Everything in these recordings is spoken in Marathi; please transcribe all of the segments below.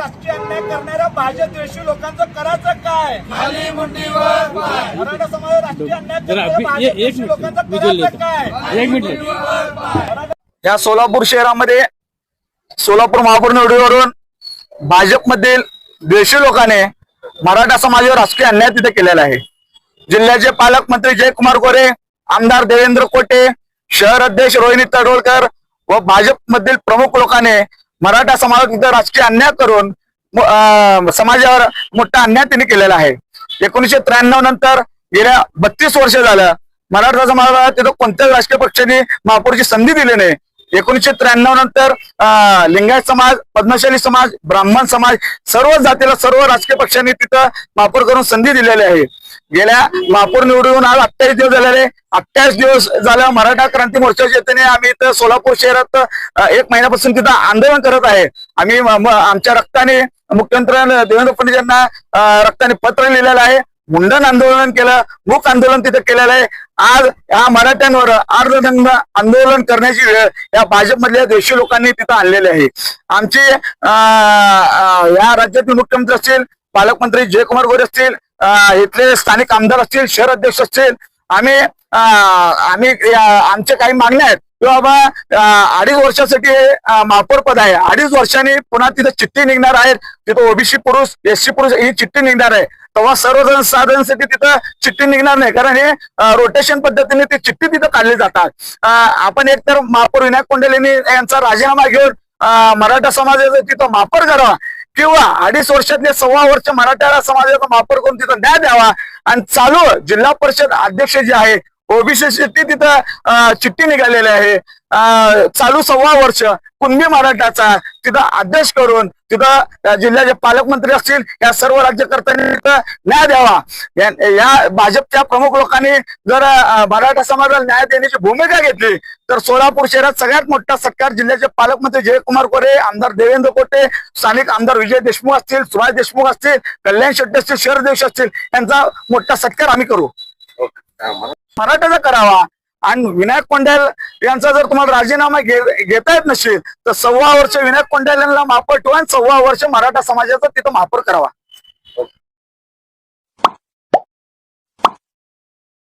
राजकीय अन्याय करणाऱ्या भाजप द्वेषी लोकांचं करायचं काय? खाली मुंडीवर पाय. मराठा समाजावर राजकीय अन्याय करणाऱ्या भाजप द्वेषी लोकांचं करायचं काय? एक मिनिट. या सोलापूर शहरामध्ये सोलापूर महापौर निवडीवरून भाजपमधील द्वेषी लोकांनी मराठा समाजावर राजकीय अन्याय तिथे केलेला आहे. जिल्ह्याचे पालकमंत्री जयकुमार गोरे, आमदार देवेंद्र कोटे, शहर अध्यक्ष रोहिणी तडवळकर व भाजपमधील प्रमुख लोकांनी मराठा समाजावर राजकीय अन्याय करून समाजावर मोठा अन्याय त्यांनी केलेला आहे. 1993 नंतर गेल्या 32 वर्ष झालं मराठा समाजाला तिथं कोणत्याच राजकीय पक्षांनी महापौरची संधी दिली नाही. 1993 नंतर लिंगायत समाज, पद्मशाली समाज, ब्राह्मण समाज सर्व जातीला सर्व राजकीय पक्षांनी तिथं महापौर करून संधी दिलेली आहे. गेल्या महापौर निवडून आज 28 दिवस झालेले. 28 दिवस झालं मराठा क्रांती मोर्चाच्या वतीने आम्ही इथं सोलापूर शहरात 1 महिन्यापासून तिथं आंदोलन करत आहे. आम्ही आमच्या रक्ताने मुख्यमंत्री देवेंद्र फडणवीस यांना रक्ताने पत्र लिहिलेलं आहे. मुंडन आंदोलन केलं, मूक आंदोलन तिथे केलेलं आहे. आज या मराठ्यांवर अर्धदंड आंदोलन करण्याची वेळ या भाजपमधल्या द्वेषी लोकांनी तिथं आणलेली आहे. आमचे या राज्यातील मुख्यमंत्री असतील, पालकमंत्री जयकुमार गोरे असतील, इथले स्थानिक आमदार असतील, शहर अध्यक्ष असतील, आम्ही आमच्या काही मागण्या आहेत की बाबा 2.5 वर्षासाठी महापौर पद आहे. 2.5 वर्षांनी पुन्हा तिथे चिठ्ठी निघणार आहेत. तिथं ओबीसी पुरुष, एससी पुरुष ही चिठ्ठी निघणार आहे. तेव्हा सर्वजण साधनांसाठी तिथं चिठ्ठी निघणार नाही, कारण हे रोटेशन पद्धतीने ते चिठ्ठी तिथं काढली जातात. आपण एकतर महापौर विनायक कोंडेलेंनी यांचा राजीनामा घेऊन मराठा समाजाचं तिथं महापौर करावा किंवा 2.5 वर्षातले 1.25 वर्ष मराठा समाजाचा महापौर करून तिथं न्याय द्यावा. आणि चालू जिल्हा परिषद अध्यक्ष जे आहे ओबीसी तिथं चिठ्ठी निघालेली आहे. चालू 1.25 वर्ष कुणबी मराठाचा तिथं अध्यक्ष करून तिथं जिल्ह्याचे पालकमंत्री असतील या सर्व राज्यकर्त्यांनी तिथं न्याय द्यावा. या भाजपच्या प्रमुख लोकांनी जर मराठा समाजाला न्याय देण्याची भूमिका घेतली तर सोलापूर शहरात सगळ्यात मोठा सत्कार जिल्ह्याचे पालकमंत्री जयकुमार गोरे, आमदार देवेंद्र कोटे, स्थानिक आमदार विजय देशमुख असतील, सुभाष देशमुख असतील, कल्याण शेट्टी असतील, शहर अध्यक्ष असतील, यांचा मोठा सत्कार आम्ही करू. मराठाचा करावा. आणि विनायक कोंडेल यांचा जर तुम्हाला राजीनामा घेता येत नसेल तर 1.25 वर्ष विनायक कोंडेल यांना महापौर ठेवा आणि 1.25 वर्ष मराठा समाजाचा तिथं महापौर करावा.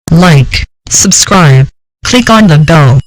Like, subscribe, click on the bell.